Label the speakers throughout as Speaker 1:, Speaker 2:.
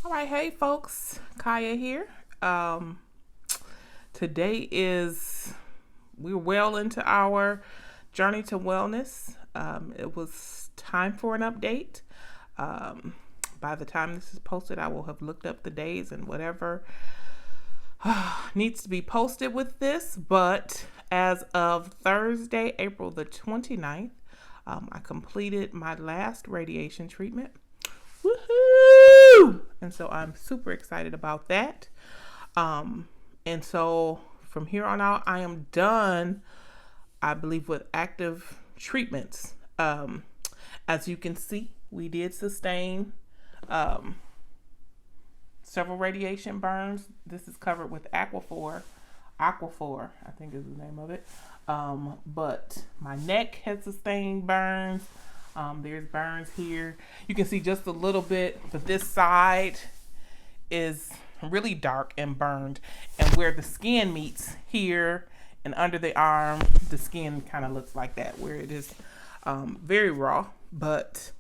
Speaker 1: All right, hey folks, Kaya here. Um, Today we're well into our journey to wellness. It was time for an update. Um, by the time this is posted, I will have looked up the days and whatever needs to be posted with this. But as of Thursday, April the 29th, I completed my last radiation treatment. Woohoo! And so I'm super excited about that. And so from here on out, I am done, I believe, with active treatments. As you can see, we did sustain um, several radiation burns. This is covered with Aquaphor. Aquaphor, I think is the name of it. But my neck has sustained burns. There's burns here. You can see just a little bit, but this side is really dark and burned. And where the skin meets here and under the arm, the skin kind of looks like that, where it is very raw. But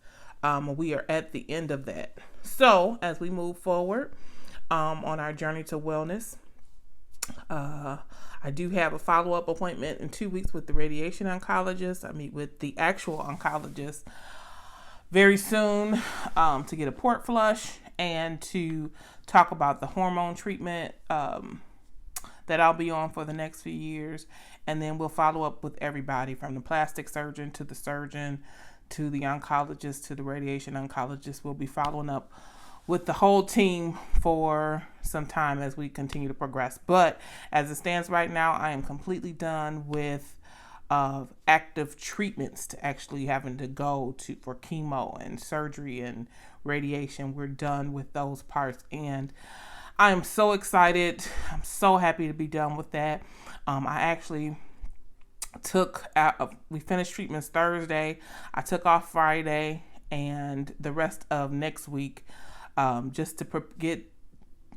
Speaker 1: we are at the end of that. So as we move forward on our journey to wellness, I do have a follow-up appointment in 2 weeks with the radiation oncologist. I meet with the actual oncologist very soon to get a port flush and to talk about the hormone treatment that I'll be on for the next few years. And then we'll follow up with everybody from the plastic surgeon to the surgeon to the oncologist to the radiation oncologist. We'll be following up with the whole team for some time as we continue to progress. But as it stands right now, I am completely done with active treatments to actually having to go to for chemo and surgery and radiation. We're done with those parts, and I am so excited. I'm so happy to be done with that. I actually we finished treatments Thursday. I took off Friday and the rest of next week just to get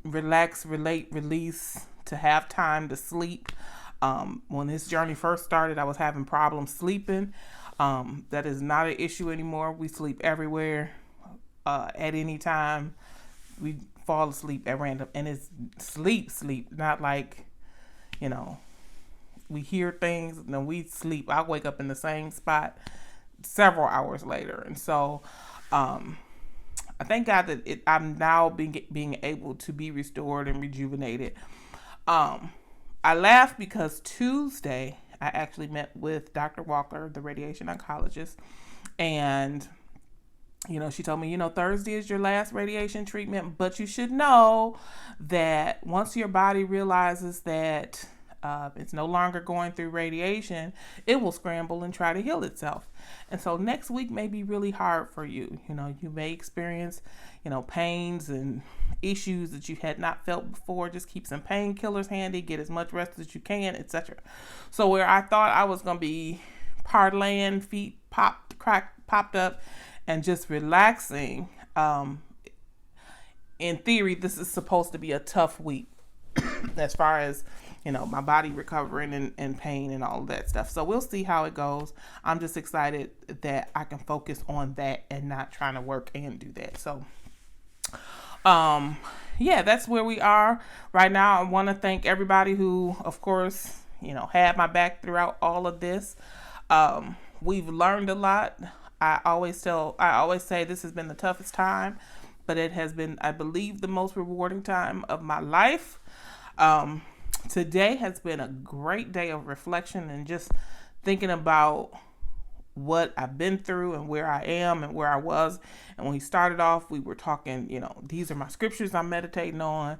Speaker 1: relax, release, to have time to sleep. When this journey first started, I was having problems sleeping. That is not an issue anymore. We sleep everywhere, at any time. We fall asleep at random, and it's sleep, not like, we hear things and then we sleep. I wake up in the same spot several hours later, and so I thank God that I'm now being able to be restored and rejuvenated. I laugh because Tuesday I actually met with Dr. Walker, the radiation oncologist, and she told me, Thursday is your last radiation treatment, but you should know that once your body realizes that it's no longer going through radiation, it will scramble and try to heal itself. And so next week may be really hard for you. You may experience, pains and issues that you had not felt before. Just keep some painkillers handy, get as much rest as you can, etc. So where I thought I was going to be parlaying, feet popped up, and just relaxing, in theory, this is supposed to be a tough week as far as my body recovering and pain and all of that stuff. So we'll see how it goes. I'm just excited that I can focus on that and not trying to work and do that. So that's where we are right now. I want to thank everybody who, of course, had my back throughout all of this. We've learned a lot. I always say this has been the toughest time, but it has been, I believe, the most rewarding time of my life. Today has been a great day of reflection and just thinking about what I've been through and where I am and where I was. And when we started off, we were talking, these are my scriptures I'm meditating on.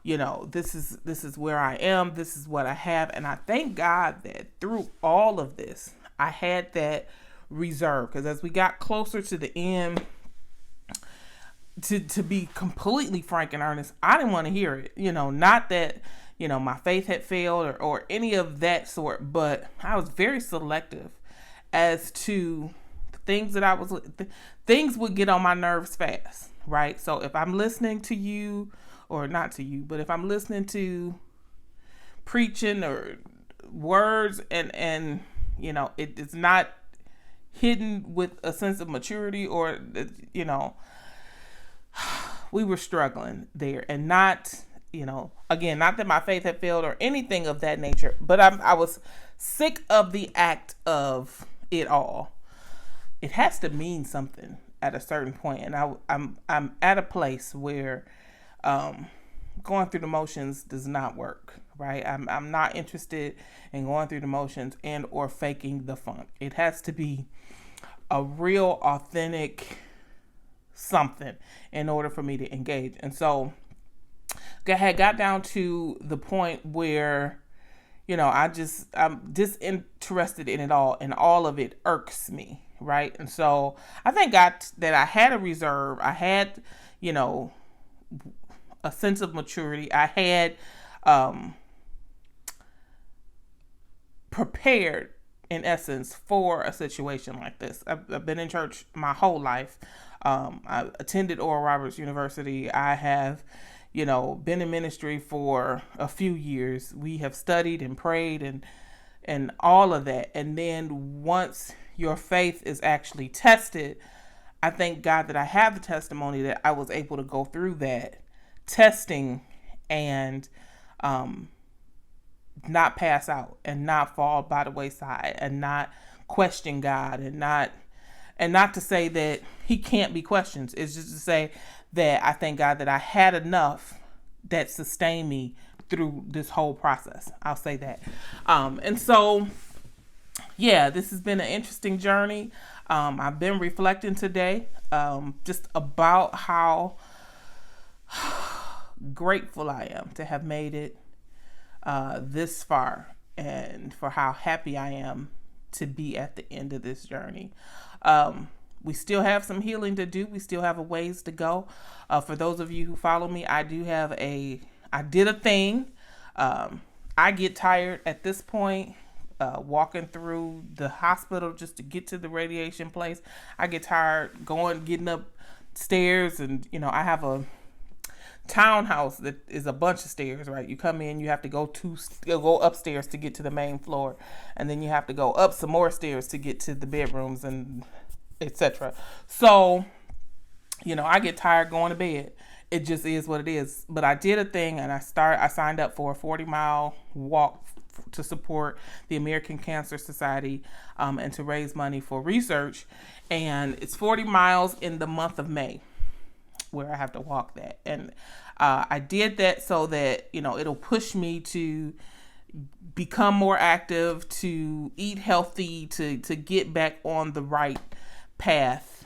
Speaker 1: This is where I am. This is what I have. And I thank God that through all of this, I had that reserve, because as we got closer to the end, to be completely frank and earnest, I didn't want to hear it. Not that my faith had failed or any of that sort, but I was very selective as to things that things would get on my nerves fast, right? So if I'm listening to you, or not to you, but if I'm listening to preaching or words and it's not hidden with a sense of maturity, or we were struggling there, and not, again, not that my faith had failed or anything of that nature, but I was sick of the act of it all. It has to mean something at a certain point, and I'm at a place where going through the motions does not work. Right? I'm not interested in going through the motions and or faking the funk. It has to be a real, authentic something in order for me to engage. And so I had got down to the point where, I'm disinterested in it all, and all of it irks me, right? And so I thank God that I had a reserve. I had, a sense of maturity. I had prepared, in essence, for a situation like this. I've been in church my whole life. I attended Oral Roberts University. I have, been in ministry for a few years. We have studied and prayed and all of that. And then once your faith is actually tested, I thank God that I have the testimony that I was able to go through that testing and not pass out and not fall by the wayside and not question God and not to say that he can't be questioned. It's just to say that I thank God that I had enough that sustained me through this whole process. I'll say that. And so, yeah, this has been an interesting journey. I've been reflecting today just about how grateful I am to have made it this far, and for how happy I am to be at the end of this journey. We still have some healing to do. We still have a ways to go. For those of you who follow me, I did a thing. I get tired at this point, walking through the hospital just to get to the radiation place. I get tired getting up stairs, and I have a townhouse that is a bunch of stairs, right? You come in, you have to go upstairs to get to the main floor, and then you have to go up some more stairs to get to the bedrooms and etc. So, I get tired going to bed. It just is what it is. But I did a thing, and I signed up for a 40-mile walk to support the American Cancer Society and to raise money for research. And it's 40 miles in the month of May where I have to walk that. And I did that so that, it'll push me to become more active, to eat healthy, to get back on the right path.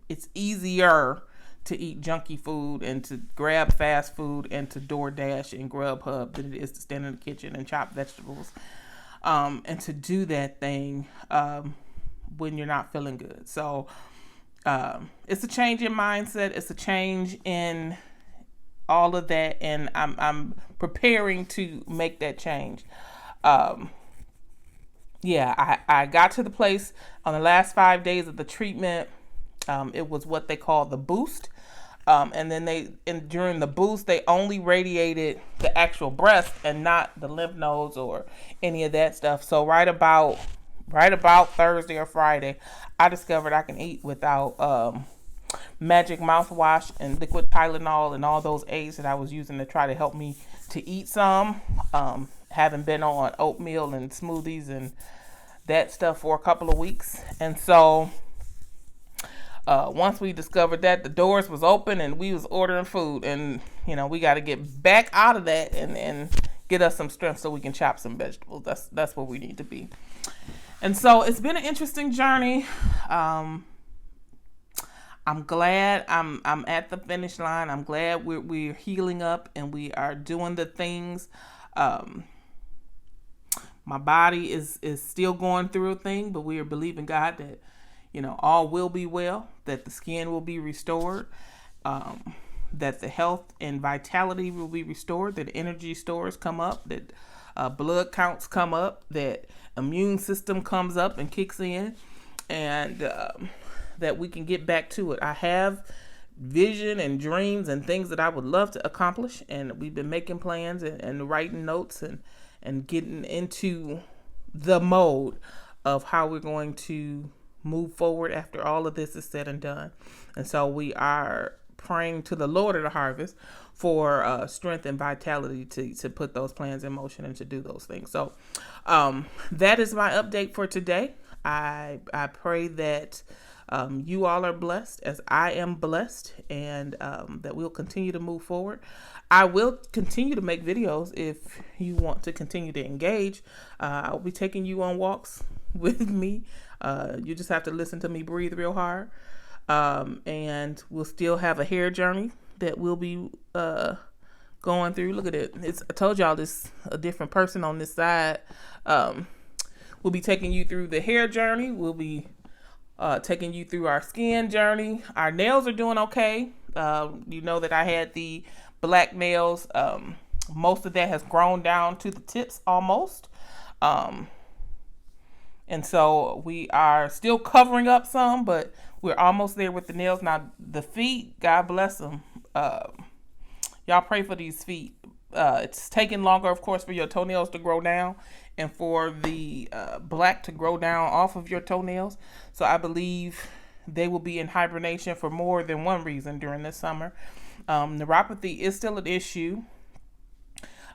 Speaker 1: It's easier to eat junky food and to grab fast food and to DoorDash and Grubhub than it is to stand in the kitchen and chop vegetables. And to do that thing when you're not feeling good. So it's a change in mindset. It's a change in all of that, and I'm preparing to make that change. I got to the place on the last 5 days of the treatment. It was what they call the boost. And then during the boost, they only radiated the actual breast and not the lymph nodes or any of that stuff. So right about Thursday or Friday, I discovered I can eat without Magic mouthwash and liquid Tylenol and all those aids that I was using to try to help me to eat some. Having been on oatmeal and smoothies and that stuff for a couple of weeks. And so once we discovered that, the doors was open and we was ordering food, and we got to get back out of that and get us some strength so we can chop some vegetables. That's where we need to be. And so it's been an interesting journey. I'm glad I'm at the finish line. I'm glad we're healing up and we are doing the things. My body is still going through a thing, but we are believing God that all will be well, that the skin will be restored, that the health and vitality will be restored, that energy stores come up, that blood counts come up, that immune system comes up and kicks in, and that we can get back to it. I have vision and dreams and things that I would love to accomplish, and we've been making plans and writing notes and getting into the mode of how we're going to move forward after all of this is said and done. And so we are praying to the Lord of the harvest for strength and vitality to put those plans in motion and to do those things. So that is my update for today. I pray that you all are blessed as I am blessed, and that we'll continue to move forward. I will continue to make videos if you want to continue to engage. I'll be taking you on walks with me. You just have to listen to me breathe real hard. And we'll still have a hair journey that we'll be going through. Look at it. I told y'all this a different person on this side. We'll be taking you through the hair journey. We'll be taking you through our skin journey. Our nails are doing okay. You know that I had the black nails. Most of that has grown down to the tips almost. And so we are still covering up some, but we're almost there with the nails. Now, the feet, God bless them. Y'all pray for these feet. It's taking longer, of course, for your toenails to grow down and for the black to grow down off of your toenails. So I believe they will be in hibernation for more than one reason during this summer. Neuropathy is still an issue.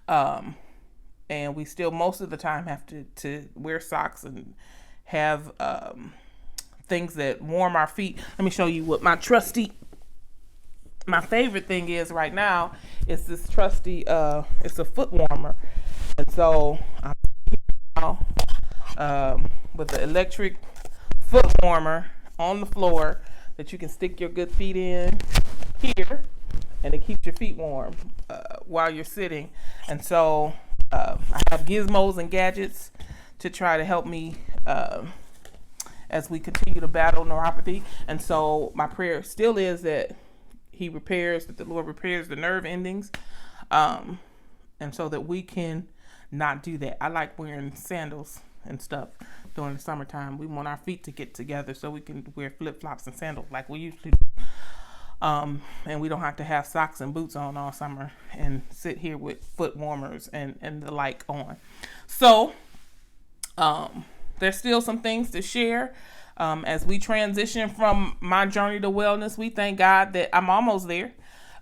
Speaker 1: And we still most of the time have to wear socks and have things that warm our feet. Let me show you what my favorite thing is right now is this trusty, it's a foot warmer. And so I'm here now with the electric foot warmer on the floor that you can stick your good feet in here, and it keeps your feet warm while you're sitting. And so I have gizmos and gadgets to try to help me as we continue to battle neuropathy. And so my prayer still is that the Lord repairs the nerve endings, and so that we can not do that. I like wearing sandals and stuff during the summertime. We want our feet to get together so we can wear flip-flops and sandals like we usually do. And we don't have to have socks and boots on all summer and sit here with foot warmers and the like on. So there's still some things to share as we transition from my journey to wellness. We thank God that I'm almost there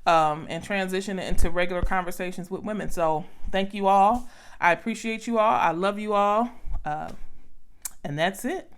Speaker 1: and transition into regular conversations with women. So thank you all. I appreciate you all. I love you all. And that's it.